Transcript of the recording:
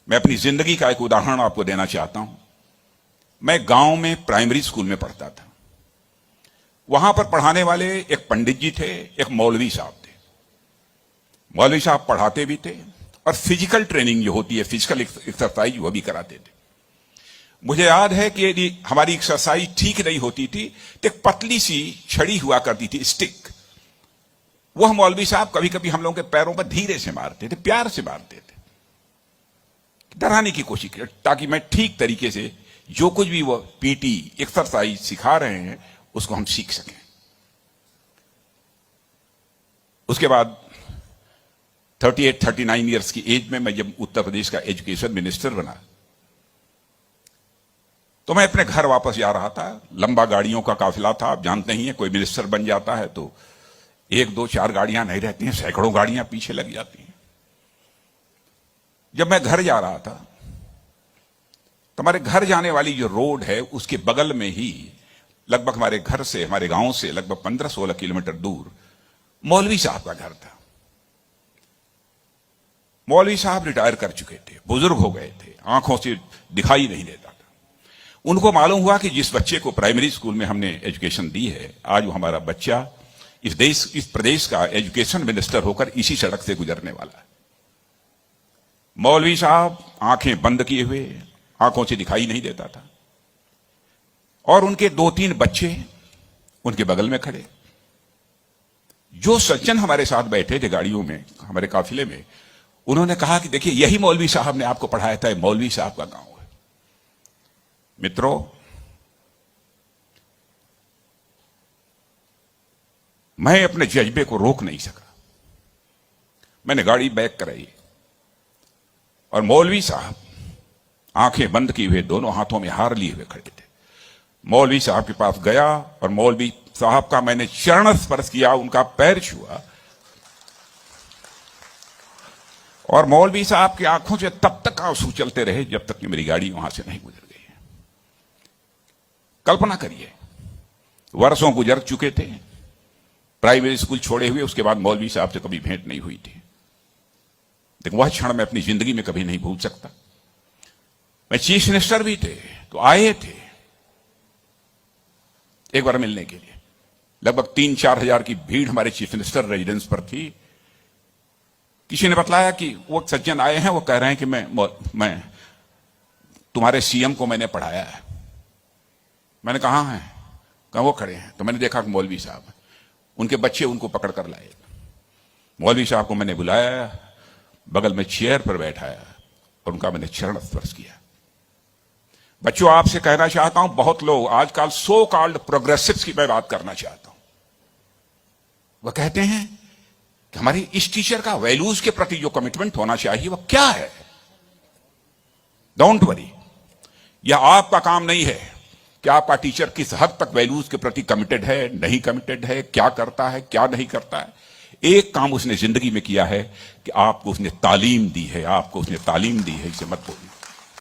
मैं अपनी जिंदगी का एक उदाहरण आपको देना चाहता हूं। मैं गांव में प्राइमरी स्कूल में पढ़ता था। वहां पर पढ़ाने वाले एक पंडित जी थे, एक मौलवी साहब थे। मौलवी साहब पढ़ाते भी थे और फिजिकल ट्रेनिंग जो होती है, फिजिकल एक्सरसाइज, वो भी कराते थे। मुझे याद है कि यदि हमारी एक्सरसाइज ठीक नहीं होती थी तो एक पतली सी छड़ी हुआ करती थी, स्टिक। वह मौलवी साहब कभी कभी हम लोगों के पैरों पर धीरे से मारते थे, प्यार से मारते थे, डराने की कोशिश की, ताकि मैं ठीक तरीके से जो कुछ भी वो पीटी एक्सरसाइज सिखा रहे हैं उसको हम सीख सकें। उसके बाद 38-39 ईयर्स की एज में मैं जब उत्तर प्रदेश का एजुकेशन मिनिस्टर बना तो मैं अपने घर वापस जा रहा था। लंबा गाड़ियों का काफिला था। आप जानते ही हैं, कोई मिनिस्टर बन जाता है तो 1, 2, 4 गाड़ियां नहीं रहती हैं, सैकड़ों गाड़ियां पीछे लग जाती हैं। जब मैं घर जा रहा था तो हमारे घर जाने वाली जो रोड है उसके बगल में ही, लगभग हमारे घर से, हमारे गांव से लगभग 15-16 किलोमीटर दूर मौलवी साहब का घर था। मौलवी साहब रिटायर कर चुके थे, बुजुर्ग हो गए थे, आंखों से दिखाई नहीं देता था। उनको मालूम हुआ कि जिस बच्चे को प्राइमरी स्कूल में हमने एजुकेशन दी है, आज वो हमारा बच्चा इस प्रदेश का एजुकेशन मिनिस्टर होकर इसी सड़क से गुजरने वाला है। मौलवी साहब आंखें बंद किए हुए, आंखों से दिखाई नहीं देता था, और उनके 2-3 बच्चे उनके बगल में खड़े। जो सज्जन हमारे साथ बैठे थे गाड़ियों में, हमारे काफिले में, उन्होंने कहा कि देखिए, यही मौलवी साहब ने आपको पढ़ाया था, मौलवी साहब का गांव है। मित्रों, मैं अपने जज्बे को रोक नहीं सका। मैंने गाड़ी बैक कराई और मौलवी साहब आंखें बंद किए हुए, दोनों हाथों में हार लिए हुए खड़े थे। मौलवी साहब के पास गया और मौलवी साहब का मैंने चरण स्पर्श किया, उनका पैर छुआ, और मौलवी साहब की आंखों से तब तक आंसू चलते रहे जब तक कि मेरी गाड़ी वहां से नहीं गुजर गई। कल्पना करिए, वर्षों गुजर चुके थे, प्राइमरी स्कूल छोड़े हुए, उसके बाद मौलवी साहब से कभी भेंट नहीं हुई थी। लेकिन वह क्षण मैं अपनी जिंदगी में कभी नहीं भूल सकता। मैं चीफ मिनिस्टर भी थे तो आए थे एक बार मिलने के लिए। लगभग 3-4 हजार की भीड़ हमारे चीफ मिनिस्टर रेजिडेंस पर थी। किसी ने बतलाया कि वो सज्जन आए हैं, वो कह रहे हैं कि मैं तुम्हारे सीएम को मैंने पढ़ाया है। मैंने कहा है, कहा वो खड़े हैं। तो मैंने देखा कि मौलवी साहब, उनके बच्चे उनको पकड़ कर लाए। मौलवी साहब को मैंने बुलाया, बगल में चेयर पर बैठाया और उनका मैंने चरण स्पर्श किया। बच्चों, आपसे कहना चाहता हूं, बहुत लोग आजकल सो कॉल्ड प्रोग्रेसिव्स की मैं बात करना चाहता हूं। वह कहते हैं कि हमारी इस टीचर का वैल्यूज के प्रति जो कमिटमेंट होना चाहिए वह क्या है। डोंट वरी, यह आपका काम नहीं है कि आपका टीचर किस हद तक वैल्यूज के प्रति कमिटेड है, नहीं कमिटेड है, क्या करता है, क्या नहीं करता है। एक काम उसने जिंदगी में किया है कि आपको उसने तालीम दी है, आपको उसने तालीम दी है, इसे मत भूलिए।